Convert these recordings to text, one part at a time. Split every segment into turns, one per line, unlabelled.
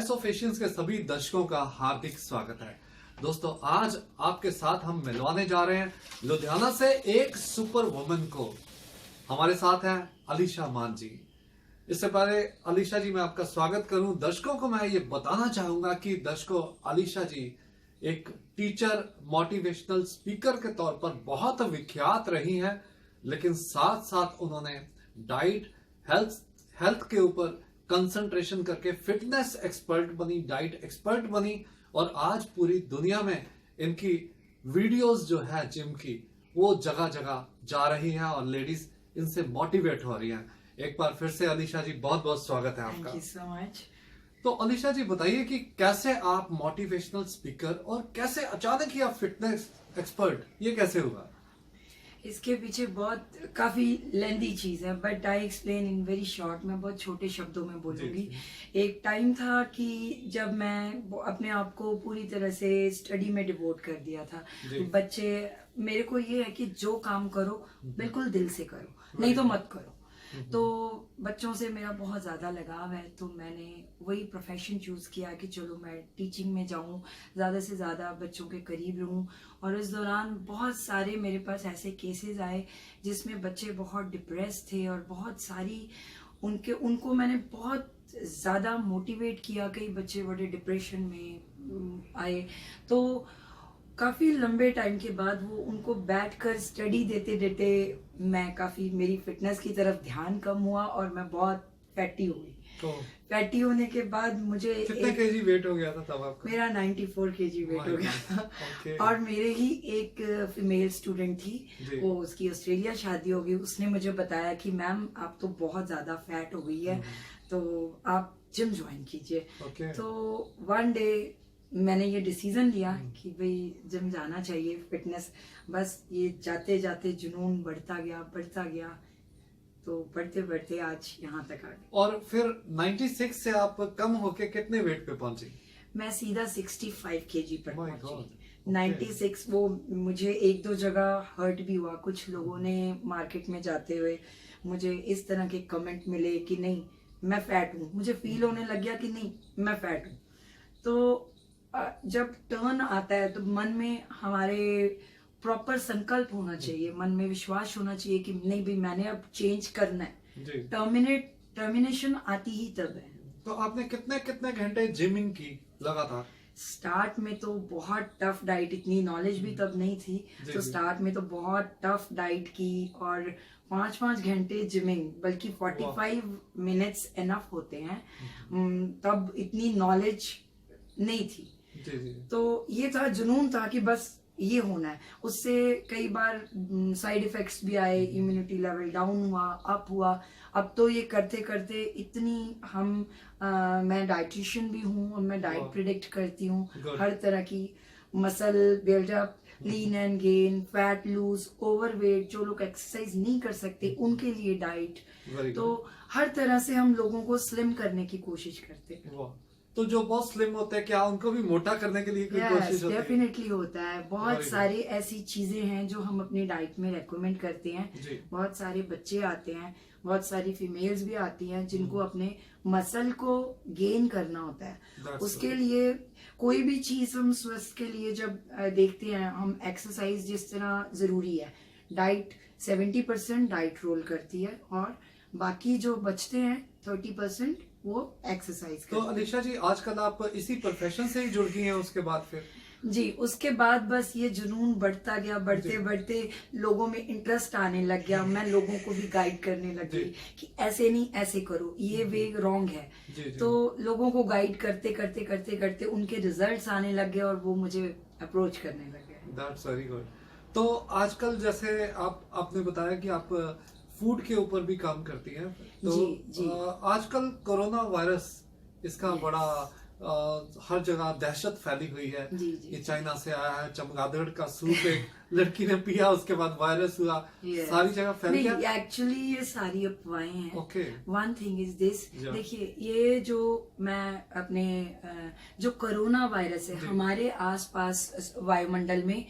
Voice of Asians के सभी दर्शकों का हार्दिक स्वागत है। दोस्तों, आज आपके साथ हम मिलवाने जा रहे हैं लुधियाना से एक सुपर वुमन को। हमारे साथ हैं अलीशा मान जी। इससे पहले अलीशा जी मैं आपका स्वागत करूं, दर्शकों को मैं ये बताना चाहूंगा कि दर्शकों, अलीशा जी एक टीचर, मोटिवेशनल स्पीकर के तौर पर बहुत विख्यात रही हैं, लेकिन साथ साथ उन्होंने डाइट, हेल्थ के ऊपर कंसंट्रेशन करके फिटनेस एक्सपर्ट बनी, डाइट एक्सपर्ट बनी, और आज पूरी दुनिया में इनकी वीडियोस जो है जिम की, वो जगह जगह जा रही हैं और लेडीज इनसे मोटिवेट हो रही हैं। एक बार फिर से अलीशा जी बहुत बहुत स्वागत है आपका।
Thank you so much.
तो अलीशा जी बताइए कि कैसे आप मोटिवेशनल स्पीकर और कैसे अचानक ही आप फिटनेस एक्सपर्ट, ये कैसे हुआ?
इसके पीछे काफी लेंदी चीज है, but I explain in very short. मैं बहुत छोटे शब्दों में बोलूंगी। एक टाइम था कि जब मैं अपने आप को पूरी तरह से स्टडी में डिवोट कर दिया था। बच्चे, मेरे को ये है कि जो काम करो बिल्कुल दिल से करो, नहीं तो मत करो। तो बच्चों से मेरा बहुत ज़्यादा लगाव है, तो मैंने वही प्रोफेशन चूज़ किया कि चलो मैं टीचिंग में जाऊं, ज़्यादा से ज़्यादा बच्चों के करीब रहूं। और इस दौरान बहुत सारे मेरे पास ऐसे केसेस आए जिसमें बच्चे बहुत डिप्रेस थे और बहुत सारी उनको मैंने बहुत ज़्यादा मोटिवेट किया। कई बच्चे बड़े डिप्रेशन में आए, तो काफ़ी लंबे टाइम के बाद वो उनको बैठकर स्टडी देते देते मैं काफ़ी, मेरी फिटनेस की तरफ ध्यान कम हुआ और मैं बहुत फैटी हो गई। तो फैटी होने के बाद मुझे
कितने केजी वेट हो गया था तब आपका?
मेरा 94 केजी वेट हो गया था। और मेरे ही एक फीमेल स्टूडेंट थी, वो उसकी ऑस्ट्रेलिया शादी हो गई। उसने मुझे बताया कि मैम आप तो बहुत ज़्यादा फैट हो गई है, तो आप जिम ज्वाइन कीजिए। तो वन डे मैंने ये डिसीजन लिया कि भाई जिम जाना चाहिए, फिटनेस। बस ये जाते जाते जुनून बढ़ता गया, तो बढ़ते बढ़ते आज यहाँ तक आ गई।
और फिर 96 से आप कम होके कितने वेट पे पहुंची?
मैं सीधा 65 केजी पर पहुंची। 96 वो मुझे एक दो जगह हर्ट भी हुआ। कुछ लोगों ने मार्केट में जाते हुए मुझे इस तरह के कमेंट मिले कि नहीं मैं फैट हूँ। मुझे फील होने लग गया कि नहीं मैं फैट हूँ। तो जब टर्न आता है तो मन में हमारे प्रॉपर संकल्प होना चाहिए, मन में विश्वास होना चाहिए कि नहीं भी मैंने अब चेंज करना है। टर्मिनेशन आती ही तब है।
तो आपने कितने कितने घंटे जिमिंग की लगातार?
स्टार्ट में तो बहुत टफ डाइट, इतनी नॉलेज भी तब नहीं थी, तो स्टार्ट में तो बहुत टफ डाइट की और 5-5 घंटे जिमिंग, बल्कि 45 मिनट्स एनफ होते हैं। तब इतनी नॉलेज नहीं थी। तो ये था, जुनून था कि बस ये होना है। उससे कई बार साइड इफेक्ट्स भी आए, इम्यूनिटी लेवल डाउन हुआ, अप हुआ। अब तो ये करते करते इतनी मैं डाइटिशियन भी हूँ और मैं डाइट प्रिडिक्ट करती हूँ हर तरह की, muscle buildup, lean and gain, fat lose, overweight, जो लोग एक्सरसाइज नहीं कर सकते उनके लिए डाइट। तो हर तरह से हम लोगों को स्लिम करने की कोशिश करते हैं।
तो जो बहुत स्लिम होते हैं, क्या उनको भी मोटा करने के लिए कोई कोशिश होती है?
डेफिनेटली होता है। बहुत सारी ऐसी चीजें हैं जो हम अपनी डाइट में रेकमेंड करते हैं। बहुत सारे बच्चे आते हैं, बहुत सारी फीमेल्स भी आती हैं जिनको अपने मसल को गेन करना होता है। उसके लिए कोई भी चीज हम स्वस्थ के लिए जब देखते हैं, हम एक्सरसाइज जिस तरह जरूरी है, डाइट 70% डाइट रोल करती है और बाकी जो बचते हैं 30% वो एक्सरसाइज।
तो अलीशा जी आजकल आप इसी प्रोफेशन से ही जुड़ गई हैं उसके बाद? फिर
जी, उसके बाद बस ये जुनून बढ़ता गया, बढ़ते बढ़ते लोगों में इंटरेस्ट आने लग गया। मैं लोगों को भी गाइड करने लगी कि ऐसे नहीं ऐसे करो, ये वे रॉन्ग है। तो लोगों को गाइड करते करते करते करते उनके रिजल्ट्स आने लग गए और वो मुझे अप्रोच करने लग गए।
That's very good. तो आजकल जैसे आपने बताया कि आप फूड के ऊपर भी काम करती हैं, तो जी। आजकल कोरोना वायरस, इसका बड़ा हर जगह दहशत फैली हुई है। ये चाइना से आया है, चमगादड़ का सूप एक लड़की ने पिया, उसके बाद वायरस हुआ, सारी जगह फैल गया।
एक्चुअली ये सारी अफवाहें हैं। वन थिंग इज दिस, देखिए ये जो मैं अपने जो कोरोना वायरस है, हमारे आसपास वायुमंडल में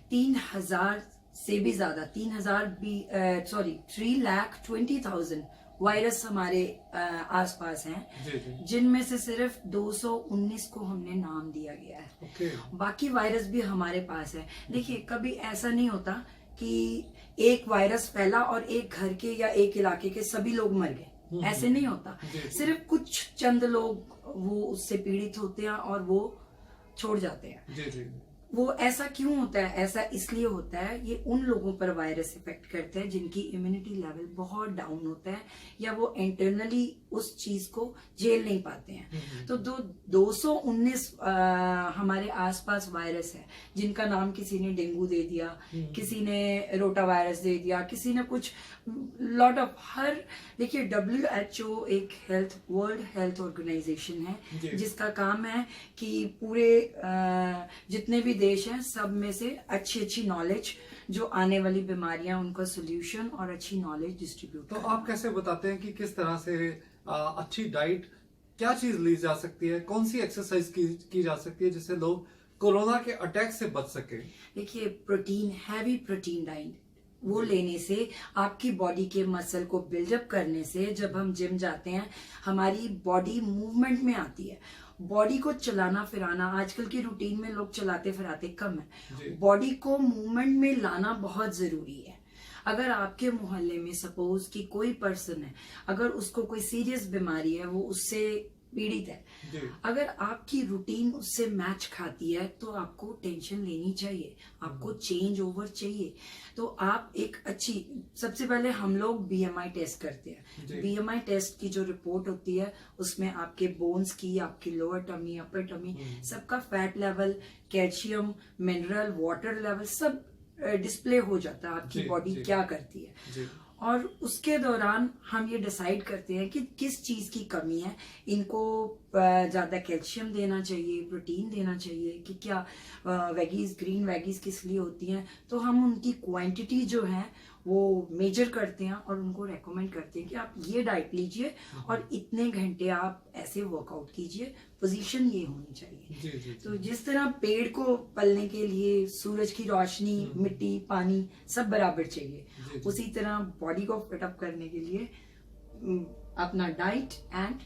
3,000 से भी ज्यादा 3,20,000 वायरस हमारे आसपास हैं,
जी जी।
जिनमें से सिर्फ 219 को हमने नाम दिया गया है।
ओके।
बाकी वायरस भी हमारे पास है। देखिए, कभी ऐसा नहीं होता कि एक वायरस फैला और एक घर के या एक इलाके के सभी लोग मर गए, ऐसे नहीं होता।
जी, जी।
सिर्फ कुछ चंद लोग वो उससे पीड़ित होते हैं और वो छोड़ जाते हैं।
जी जी।
वो ऐसा क्यों होता है? ऐसा इसलिए होता है, ये उन लोगों पर वायरस इफेक्ट करता है जिनकी इम्यूनिटी लेवल बहुत डाउन होता है, या वो इंटरनली उस चीज को झेल नहीं पाते हैं। तो 219 हमारे आसपास वायरस है, जिनका नाम किसी ने डेंगू दे दिया, किसी ने रोटा वायरस दे दिया, किसी ने कुछ लॉट ऑफ देखिए, WHO एक वर्ल्ड हेल्थ ऑर्गेनाइजेशन
जी।
है, जिसका काम है कि पूरे जितने भी देश हैं सब में से अच्छी नॉलेज, जो आने वाली बीमारियां उनका सोल्यूशन और अच्छी नॉलेज डिस्ट्रीब्यूट।
तो आप कैसे बताते हैं कि किस तरह से अच्छी डाइट, क्या चीज ली जा सकती है, कौन सी एक्सरसाइज की जा सकती है जिससे लोग कोरोना के अटैक से बच सके?
देखिए, प्रोटीन, हैवी प्रोटीन डाइट वो लेने से, आपकी बॉडी के मसल को बिल्डअप करने से, जब हम जिम जाते हैं हमारी बॉडी मूवमेंट में आती है। बॉडी को चलाना फिराना आजकल की रूटीन में लोग चलाते फिराते कम है। बॉडी को मूवमेंट में लाना बहुत जरूरी है। अगर आपके मोहल्ले में सपोज कि कोई पर्सन है, अगर उसको कोई सीरियस बीमारी है, वो उससे पीड़ित है, अगर आपकी रूटीन उससे मैच खाती है तो आपको टेंशन लेनी चाहिए, आपको चेंज ओवर चाहिए। तो आप एक अच्छी, सबसे पहले हम लोग BMI टेस्ट करते हैं। BMI टेस्ट की जो रिपोर्ट होती है उसमें आपके बोन्स की, आपकी लोअर टमी, अपर टमी, सबका fat level, calcium, mineral, water level सब डिस्प्ले हो जाता है, आपकी बॉडी क्या करती है। और उसके दौरान हम ये डिसाइड करते हैं कि किस चीज की कमी है, इनको ज्यादा कैल्शियम देना चाहिए, प्रोटीन देना चाहिए, कि क्या वेगीज, ग्रीन वेगीज किस लिए होती हैं। तो हम उनकी क्वांटिटी जो है वो मेजर करते हैं और उनको रेकमेंड करते हैं कि आप ये डाइट लीजिए और इतने घंटे आप ऐसे वर्कआउट कीजिए, पोजीशन ये होनी चाहिए।
जी।
तो जिस तरह पेड़ को पलने के लिए सूरज की रोशनी, मिट्टी, पानी सब बराबर चाहिए, उसी तरह बॉडी को फिटअप करने के लिए अपना diet and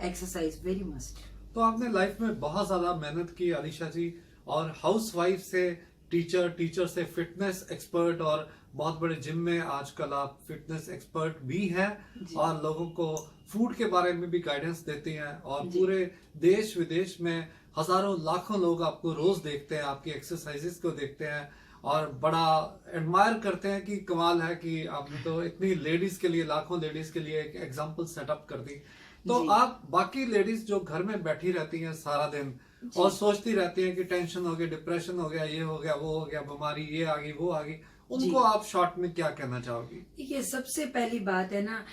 exercise very must.
तो आपने लाइफ में बहुत ज्यादा मेहनत की अलीशा जी, और हाउसवाइफ से टीचर से फिटनेस एक्सपर्ट, और बहुत बड़े जिम में आजकल आप फिटनेस एक्सपर्ट भी हैं, और लोगों को फूड के बारे में भी गाइडेंस देती हैं, और पूरे देश विदेश में हजारों लाखों लोग आपको रोज देखते हैं, आपकी एक्सरसाइजेस को देखते हैं और बड़ा एडमायर करते हैं कि कमाल है कि आपने तो इतनी लेडीज के लिए, लाखों लेडीज के लिए एक एग्जाम्पल सेटअप कर दी। तो आप बाकी लेडीज जो घर में बैठी रहती हैं सारा दिन और सोचती रहती हैं कि टेंशन हो गया, डिप्रेशन हो गया, ये हो गया, वो हो गया, बीमारी ये आ गई, वो आ गई, उनको आप शॉर्ट में क्या कहना चाहोगी?
देखिए, सबसे पहली बात है ना,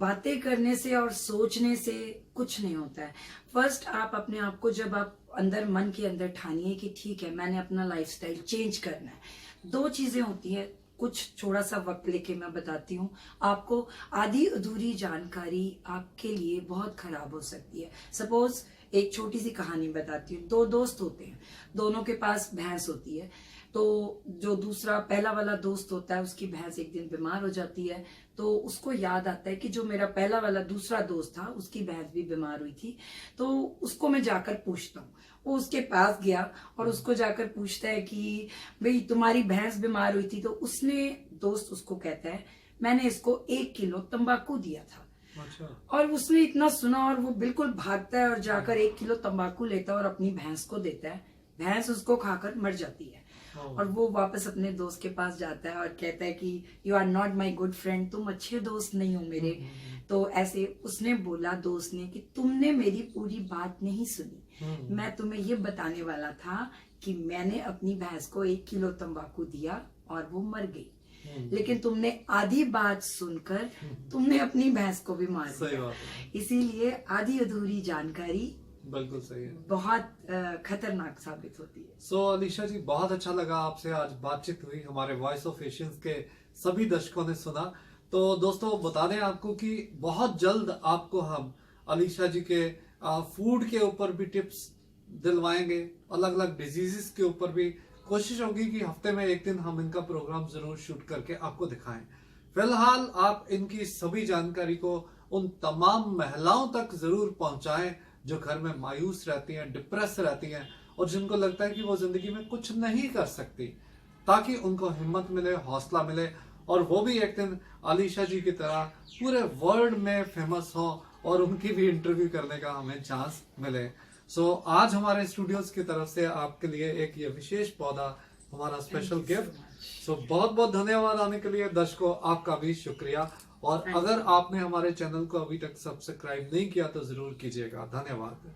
बातें करने से और सोचने से कुछ नहीं होता है। फर्स्ट आप अपने आप को, जब आप अंदर मन के अंदर ठानिए कि ठीक है मैंने अपना लाइफस्टाइल चेंज करना है। दो चीजें होती हैं, कुछ थोड़ा सा वक्त लेके मैं बताती हूँ आपको। आधी अधूरी जानकारी आपके लिए बहुत खराब हो सकती है। सपोज एक छोटी सी कहानी बताती हूँ। दो दोस्त होते हैं, दोनों के पास भैंस होती है। तो जो दूसरा, पहला वाला दोस्त होता है, उसकी भैंस एक दिन बीमार हो जाती है, तो उसको याद आता है कि जो मेरा पहला वाला दूसरा दोस्त था उसकी भैंस भी बीमार हुई थी, तो उसको मैं जाकर पूछता हूँ। वो उसके पास गया और उसको जाकर पूछता है कि भाई तुम्हारी भैंस बीमार हुई थी, तो उसने, दोस्त उसको कहता है मैंने इसको 1 किलो तंबाकू दिया था।
अच्छा।
और उसने इतना सुना और वो बिल्कुल भागता है और जाकर 1 किलो तंबाकू लेता है और अपनी भैंस को देता है। भैंस उसको खाकर मर जाती है। और वो वापस अपने दोस्त के पास जाता है और कहता है कि you are not my good friend, तुम अच्छे दोस्त नहीं हो मेरे। तो ऐसे उसने बोला दोस्त ने कि तुमने मेरी पूरी बात नहीं सुनी। मैं तुम्हें ये बताने वाला था कि मैंने अपनी भैंस को 1 किलो तंबाकू दिया और वो मर गई, लेकिन तुमने आधी बात सुनकर तुमने अपनी भैंस को भी मार दिया। इसीलिए आधी अधूरी जानकारी
बिल्कुल सही है,
बहुत खतरनाक साबित होती है।
सो अलीशा जी, बहुत अच्छा लगा आपसे आज बातचीत हुई। हमारे वॉइस ऑफ एशियंस के सभी दर्शकों ने सुना। तो दोस्तों बता दें आपको कि बहुत जल्द आपको हम अलीशा जी के फूड के ऊपर भी टिप्स दिलवाएंगे, अलग अलग डिजीजेस के ऊपर भी। कोशिश होगी कि हफ्ते में एक दिन हम इनका प्रोग्राम जरूर शूट करके आपको दिखाएं। फिलहाल आप इनकी सभी जानकारी को उन तमाम महिलाओं तक जरूर पहुंचाएं जो घर में मायूस रहती हैं, डिप्रेस रहती हैं और जिनको लगता है कि वो जिंदगी में कुछ नहीं कर सकती, ताकि उनको हिम्मत मिले, हौसला मिले और वो भी एक दिन अलीशा जी की तरह पूरे वर्ल्ड में फेमस हो और उनकी भी इंटरव्यू करने का हमें चांस मिले। सो आज हमारे स्टूडियोज की तरफ से आपके लिए एक ये विशेष पौधा, हमारा स्पेशल गिफ्ट। सो बहुत बहुत धन्यवाद आने के लिए। दर्शकों, आपका भी शुक्रिया। और अगर आपने हमारे चैनल को अभी तक सब्सक्राइब नहीं किया तो जरूर कीजिएगा। धन्यवाद।